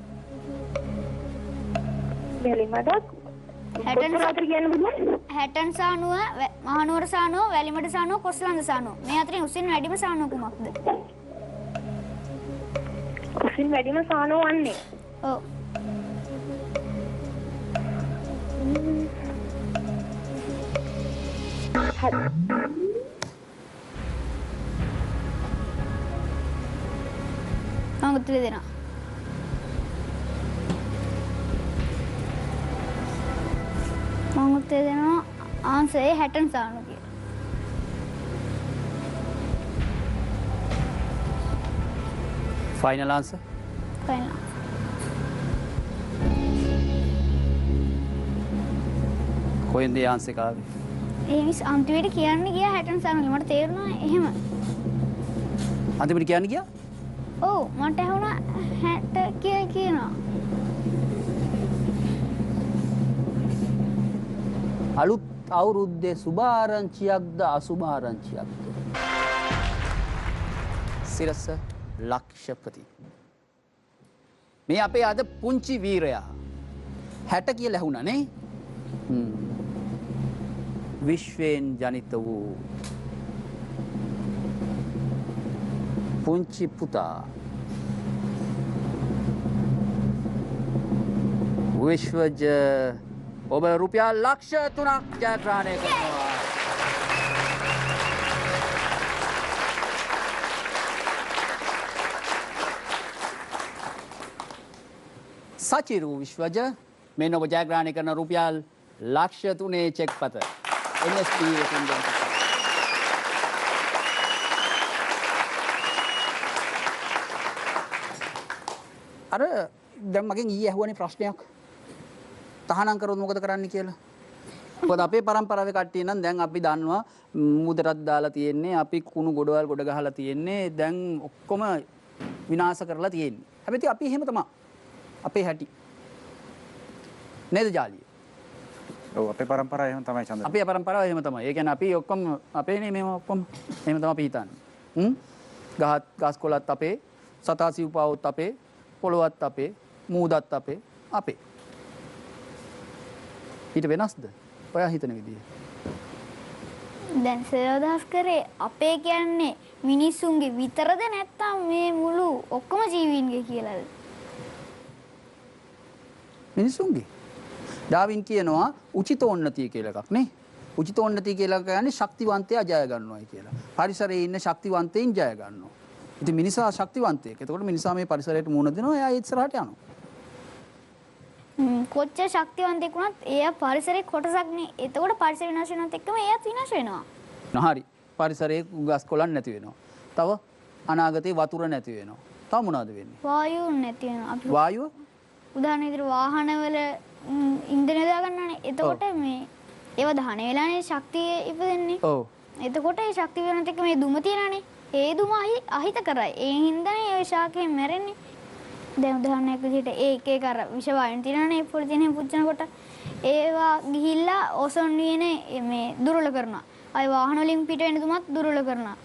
Welimada Hatton සානුව, Mahanuwara සානුව, Welimada සානුව, කොස්ලන්ද සානුව. මේ අතරින් උසින් වැඩිම සානුව කුමක්ද? උසින් වැඩිම සානුව වන්නේ. ඔව්. මම උත්තර දෙනවා. මම උත්තර දෙනවා ආන්සර් ඒ හැටන් සානුව කියලා. Final answer. ෆයිනල්. කොහෙන්ද ආන්සර් එක ආවේ? ඒ මිස් අන්තිමට කියන්න ගියා හැටන් සානුව. මට තේරුණා එහෙම. අන්තිමට කියන්න ගියා? ඔව් මට ඇහුණා 60 කියලා කියනවා. අලුත් අවුරුද්දේ සුභාරංචියක්ද අසුභාරංචියක්ද? සිරස ලක්ෂපති. මේ අපේ අද පුංචි වීරයා 60 කියලා ඇහුණා නේ? විශ්වයෙන් ජනිත වූ පුංචි පුතා විශ්වජ ඔබ රුපියල් ලක්ෂ 3ක් ජයග්‍රහණය කරනවා. සචිරු විශ්වජ මෙන්න ඔබ ජයග්‍රහණය කරන රුපියල් ලක්ෂ 3 චෙක් පත NSP එකෙන් දෙන්න. අර දැන් මගෙන් ඊයේ අහුවනේ ප්‍රශ්නයක්. තහනම් කරොත් මොකද කරන්න කියලා. මොකද අපේ පරම්පරාවේ කට්ටිය නම් දැන් අපි දන්නවා මුදටත් දාලා තියෙන්නේ, අපි කුණු ගොඩවල් ගොඩ ගහලා තියෙන්නේ, දැන් ඔක්කොම විනාශ කරලා තියෙන්නේ. හැබැයි අපි එහෙම තමයි. අපේ හැටි. නේද ජාලිය? ඔව් අපේ පරම්පරාව එහෙම තමයි චන්ද්‍ර. අපේ පරම්පරාව එහෙම තමයි. ඒ කියන්නේ අපි ඔක්කොම අපේනේ මේව ඔක්කොම එහෙම තමයි අපි හිතන්නේ. ගහත් කොළත් අපේ, සතා සිව්පාවොත් අපේ, පොළොවත් අපේ, මූදත් අපේ. ඊට වෙනස්ද? ඔයා හිතන විදිය. දැන් සරදහස් කරේ අපේ කියන්නේ මිනිස්සුන්ගේ විතරද නැත්තම් මේ මුළු ඔක්කොම ජීවීන්ගේ කියලාද? මිනිස්සුන්ගේ. ඩාවින් කියනවා උචිතෝන්නතිය කියලා එකක් නේ. උචිතෝන්නතිය කියලා කියන්නේ ශක්තිවන්තයා ජය ගන්නවායි කියලා. පරිසරයේ ඉන්න ශක්තිවන්තයින් ජය ගන්නවා. ඉතින් මිනිසා ශක්තිවන්තයෙක්. එතකොට මිනිසා මේ පරිසරයට මුහුණ දෙනවා, එයා ඉස්සරහට යනවා. කොච්චර ශක්තිවන්තයෙක් වුණත් එයා පරිසරයේ කොටසක් නේ. එතකොට පරිසර විනාශ වෙනවත් එක්කම එයාත් විනාශ වෙනවා. හරි. පරිසරයේ ගස් කොළන් නැති වෙනවා. තව අනාගතේ වතුර නැති වෙනවා. තව මොනවද වෙන්නේ? වායුව නැති වෙනවා. අපි වායුව? උදාහරණ විදිහට වාහනවල ඉන්ධන යොදා ගන්නනේ. එතකොට මේ ඒව දහන වෙලානේ ශක්තිය ඉපදෙන්නේ. ඔව්. එතකොට ඒ ශක්තිය වෙනත් එක්ක මේ දුම තියනනේ. ඒ දුම අහිත කරයි. ඒ හින්දානේ ඒ ශාකයෙන් මැරෙන්නේ. දැන් උදාහරණයක් විදිහට ඒ එක එක අර විෂ වායුන් තියෙනවානේ පොඩි දිනේ පුච්චනකොට ඒවා ගිහිල්ලා ඕසෝන් වියනේ මේ දුර්වල කරනවා. අය වාහන වලින් පිට වෙන දුමත් දුර්වල කරනවා.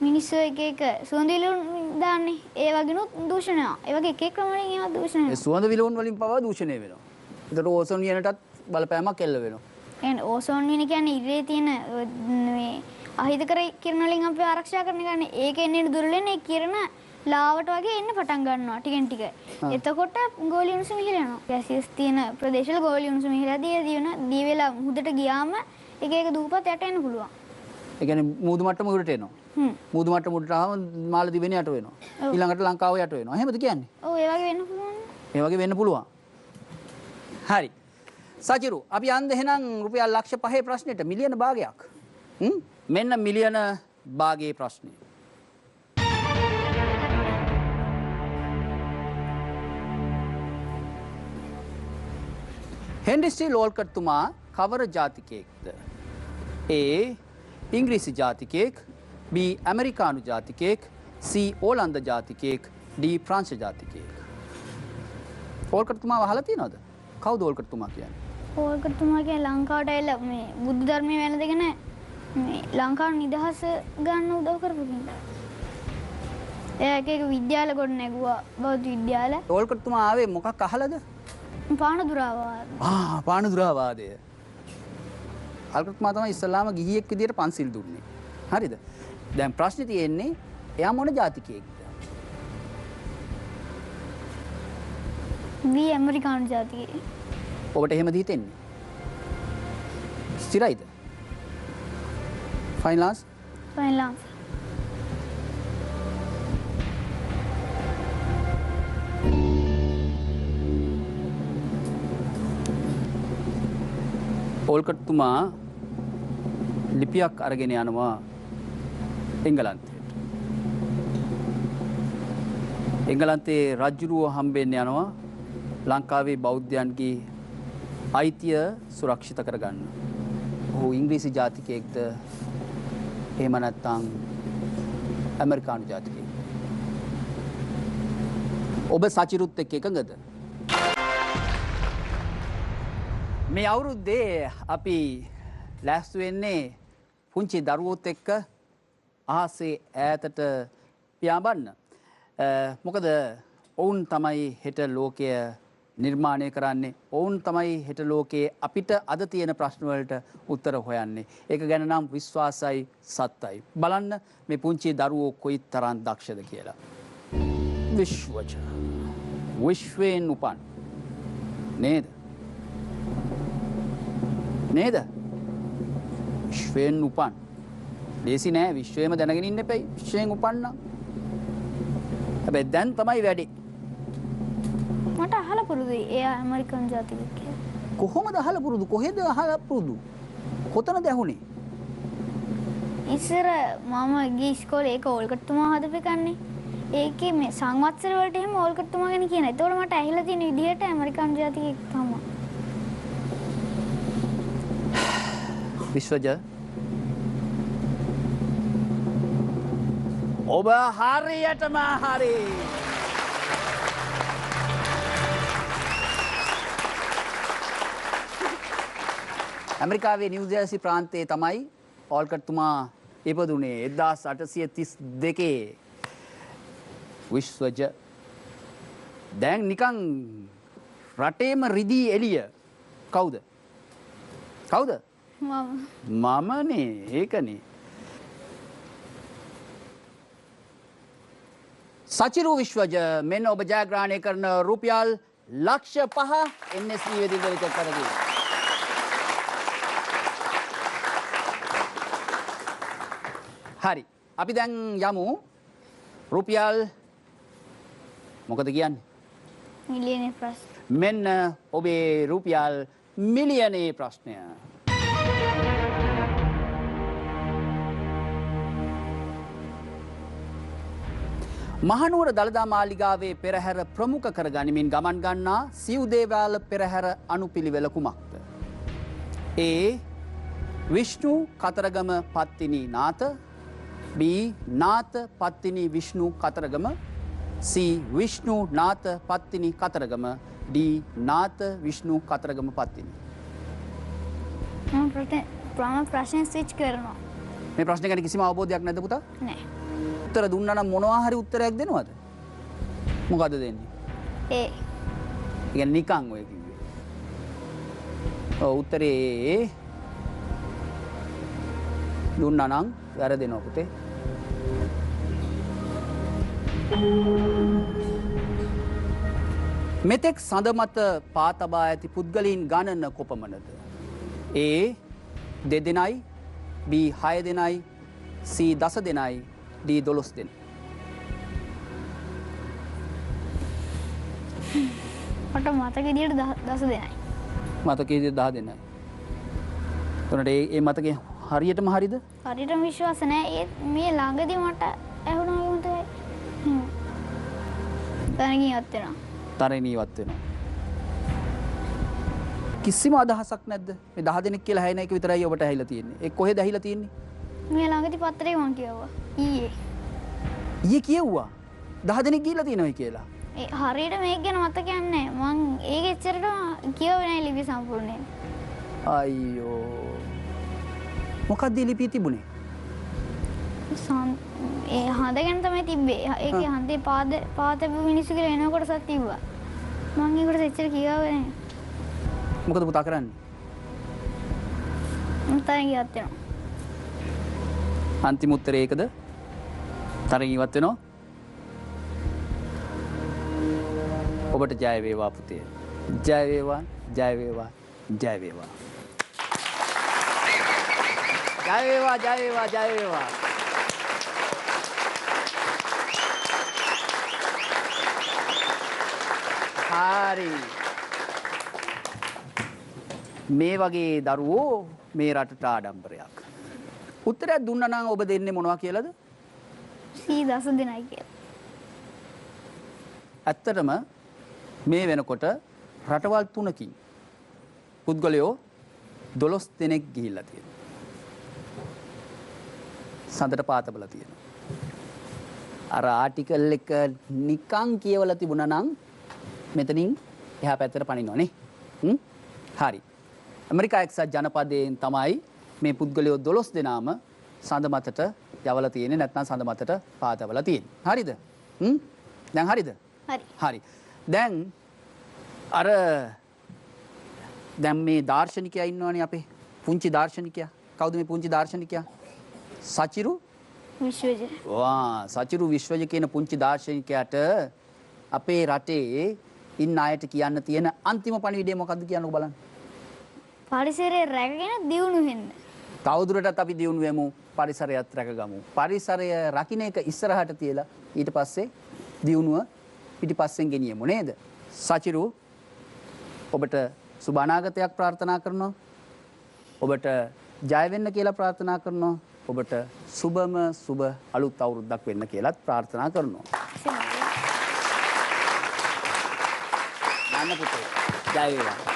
මිනිස්සු එක එක සුවඳ විලවුන් දාන්නේ ඒ වගේනුත් දූෂණය. ඒ වගේ එක එක ක්‍රමවලින් ඒවා දූෂණය ඒ සුවඳ විලවුන් වලින් පවා දූෂණය වෙනවා. ඒකට ඕසෝන් වියනටත් බලපෑමක් එල්ල වෙනවා. එහෙනම් ඕසෝන් වියන කියන්නේ ඉරේ තියෙන මේ අහිතකර කිරණ වලින් අපි ආරක්ෂා කරන ගන්නේ. ඒක එන්නේ දුර්වලෙන් ඒ කිරණ ලාවට වගේ එන්න පටන් ගන්නවා ටිකෙන් ටික. එතකොට ගෝලීය උණුසුම ඉහළ යනවා. ගැසියස් තියෙන ප්‍රදේශවල ගෝලීය උණුසුම ඉහළදී දී වෙලා මුහුදට ගියාම එක එක දූපත් යට එන්න පුළුවන්. ඒ කියන්නේ මූදු මට්ටම උඩට එනවා. මූදු මට්ටම උඩට ආවම මාලදිව යට වෙනවා. ඊළඟට ලංකාව යට වෙනවා. එහෙමද කියන්නේ? ඔව් ඒ වගේ වෙන්න පුළුවන්. ඒ වගේ වෙන්න පුළුවන්. හරි. සජිරු අපි යන්න එහෙනම් රුපියල් ලක්ෂ 5 ප්‍රශ්නෙට මිලියන භාගයක්. මෙන්න මිලියන භාගයේ ප්‍රශ්නේ. හෙන්රි ස්ටීල් ඕල්කට් තුමා කවර ජාතිකයෙක්ද? A. ඉංග්‍රීසි ජාතිකයෙක්, B. ඇමරිකානු ජාතිකයෙක්, C. ඕලන්ද ජාතිකයෙක්, D. ප්‍රංශ ජාතිකයෙක්. ඕල්කට් තුමාව අහලා තියෙනවද? කවුද ඕල්කට් තුමා කියන්නේ? ඕල්කට් තුමා කියන්නේ ලංකාවට ඇවිල්ලා මේ බුද්ධ ධර්මයේ වැළඳගෙන මේ ලංකාව නිදහස ගන්න උදව් කරපු කෙනෙක්. එයා එක එක විද්‍යාල ගොඩ නැගුවා බෞද්ධ විද්‍යාල. ඕල්කට් තුමා ආවේ මොකක් අහලාද? පානදුරාවාද. පානදුරාවාදය. ඕල්කට් තුමා තමයි ඉස්ලාම ගිහියෙක් විදියට පන්සිල් දුන්නේ. හරිද? දැන් ප්‍රශ්නේ තියෙන්නේ එයා මොන ජාතිකයෙක්ද? මේ ඇමරිකානු ජාතිකයෙක්. ඔබට එහෙමද හිතෙන්නේ? ස්ථිරයිද? Final answer? Final answer. Olcott තුමා ලිපියක් අරගෙන යනවා එංගලන්තයට. එංගලන්තයේ රජුරුව හම්බෙන්න යනවා ලංකාවේ බෞද්ධයන්ගේ අයිතිය සුරක්ෂිත කරගන්න. ඔහු ඉංග්‍රීසි ජාතිකයෙක්ද එහෙම නැත්නම් ඇමරිකානු ජාතිකයෙක්ද? ඔබ සචිරුත් එක්ක එකඟද? මේ අවුරුද්දේ අපි ලෑස්ති වෙන්නේ පුංචි දරුවොත් එක්ක අහසේ ඈතට පියාඹන්න. මොකද ඔවුන් තමයි හෙට ලෝකය නිර්මාණය කරන්නේ. ඔවුන් තමයි හෙට ලෝකයේ අපිට අද තියෙන ප්‍රශ්න වලට උත්තර හොයන්නේ. ඒක ගැන නම් විශ්වාසයි සත්තයි. බලන්න මේ පුංචි දරුවෝ කොයිතරම් දක්ෂද කියලා. විශ්වජ විශ්වයෙන් උපන් නේද? නේද? විශ්වයෙන් උපන්. ලේසි නෑ විශ්වයම දැනගෙන ඉන්න එපයි. විශ්වයෙන් උපන්නා. හැබැයි දැන් තමයි වැඩි. මට අහලා පුරුදුයි එයා ඇමරිකන් ජාතිකයෙක් කියලා. කොහොමද අහලා පුරුදු? කොහෙද අහලා පුරුදු? කොතනද ඇහුනේ? ඉස්සර මම ගිය ඉස්කෝලේ ඒක ඕල්කට් තුමා හදපු එකන්නේ. ඒකේ මේ සංවත්සර වලට එහෙම ඕල්කට් තුමා ගැන කියන. ඒතකොට මට ඇහිලා තියෙන විදිහට ඇමරිකන් ජාතිකයෙක් තමයි. විශ්වජ ඔබ හරියටම හරි. ඇමරිකාවේ නිව් ජර්සි ප්‍රාන්තයේ තමයි ඕල්කට් තුමා ඉපදුනේ 1832. විශ්වජ දැන් නිකන් රටේම රිදී එළිය. කවුද? කවුද? මමනේ. ඒකනේ. සචිරු විශ්වජ මෙන්න ඔබ ජයග්‍රහණය කරන රුපියල් ලක්ෂ 5 NS නිවේදිත වලින් කරගෙන. හරි. අපි දැන් යමු රුපියල් මොකද කියන්නේ? මිලියන ප්‍රශ්න. මෙන්න ඔබේ රුපියල් මිලියනයේ ප්‍රශ්නය. මහනුවර දළදා මාලිගාවේ පෙරහැර ප්‍රමුඛ කර ගනිමින් ගමන් ගන්නා සිව් දේවාල පෙරහැර අනුපිළිවෙල කුමක්ද? A. Vishnu Kataragama Pattini නාත, B. නාත Pattini Vishnu Kataragama, C Vishnu නාත Pattini Kataragama D නාත Vishnu Kataragama Pattini. ප්‍රශ්නය ස්විච් කරනවා. මේ ප්‍රශ්නේ ගැන කිසිම අවබෝධයක් නැද්ද පුතා? නෑ. උත්තර දුන්නා නම් මොනවා හරි උත්තරයක් දෙනවද? මොකද දෙන්නේ? ඒ කියන්නේ නිකන් ඔය කිව්වේ. ඔව් උත්තරේ දුන්නා නම් වැරදෙනවා පුතේ. මෙතෙක් සඳ මත පා තබා ඇති පුද්ගලයන් ගණන කොපමණද? A 2 දෙනයි, B 6 දෙනයි, C 10 දෙනයි, D 12 දෙනයි. මට මතක විදියට 10 දෙනයි. මතකයේ 10 දෙනයි. එතකොට ඒ මතකේ හරියටම හරිද? හරියටම විශ්වාස නෑ. ඒ මේ ළඟදී මට ඇහුණා වුණා. තනගියත් වෙනවා. තරණීයවත් වෙනවා. කිසිම අදහසක් නැද්ද? මේ 10 දෙනෙක් කියලා හැයින එක විතරයි ඔබට ඇහිලා තියෙන්නේ. ඒ කොහෙද ඇහිලා තියෙන්නේ? මේ ළඟදී පත්තරේ මං කියවුවා. ඊයේ. ඊයේ කියෙව්වා 10 දෙනෙක් ගිහිල්ලා තියෙනවයි කියලා. ඒ හරියට මේක ගැන මතකයක් නැහැ. මං ඒක එච්චරට කියවුවේ නැහැ ලිපි සම්පූර්ණයෙන්. අයියෝ. මොකක්ද ලිපිය තිබුණේ? ඒ හඳ ගැන තමයි තිබ්බේ. ඒකේ හඳේ පාතපු මිනිස්සු කියලා එන කොටසක් තිබ්බා. මං ඒකට එච්චර කියවුවේ නැහැ. මොකද පුතා කරන්නේ? මතක ගියත් වෙනවා. අන්තිම උත්තරේ ඒකද? තරණීයවත් වෙනවා. ඔබට ජය වේවා පුතේ. ජය වේවා, ජය වේවා, ජය වේවා. ජය වේවා, ජය වේවා, ජය වේවා. හරි. මේ වගේ දරුවෝ මේ රටට ආඩම්බරයක්. උත්තරයක් දුන්නා නම් ඔබ දෙන්නේ මොනවා කියලාද? C 10 දෙනයි කියලා. ඇත්තටම මේ වෙනකොට රටවල් 3කින් පුද්ගලයෝ 12 දෙනෙක් ගිහිල්ලා තියෙනවා. සඳට පාතබලා තියෙනවා. අර ආටිකල් එක නිකන් කියවලා තිබුණා නම් මෙතනින් එහා පැත්තට පනිනවා නේ. හරි. ඇමරිකා එක්සත් ජනපදයෙන් තමයි මේ පුද්ගලයෝ 12 දෙනාම සඳ මතට යවලා තියෙන්නේ නැත්නම් සඳ මතට පාතවලා තියෙන්නේ. හරිද? දැන් හරිද? හරි. හරි. දැන් අර දැන් මේ දාර්ශනිකයා ඉන්නවනේ අපේ පුංචි දාර්ශනිකයා. කවුද මේ පුංචි දාර්ශනිකයා? සචිරු විශ්වජ. වා සචිරු විශ්වජ කියන පුංචි දාර්ශනිකයාට අපේ රටේ ඉන්න අයට කියන්න තියෙන අන්තිම පණිවිඩය මොකද්ද කියන්නකෝ බලන්න. පරිසරය රැකගෙන දියුණු වෙන්න. තවදුරටත් අපි දියුණු වෙමු, පරිසරයත් රැකගමු. පරිසරය රකින්න එක ඉස්සරහට තියලා ඊට පස්සේ දියුණුව පිටිපස්සෙන් ගෙනියමු නේද? සචිරු ඔබට සුබ අනාගතයක් ප්‍රාර්ථනා කරනවා. ඔබට ජය වෙන්න කියලා ප්‍රාර්ථනා කරනවා. ඔබට සුබම සුබ අලුත් අවුරුද්දක් වෙන්න කියලාත් ප්‍රාර්ථනා කරනවා. යන්න පුතේ. ජය වේවා.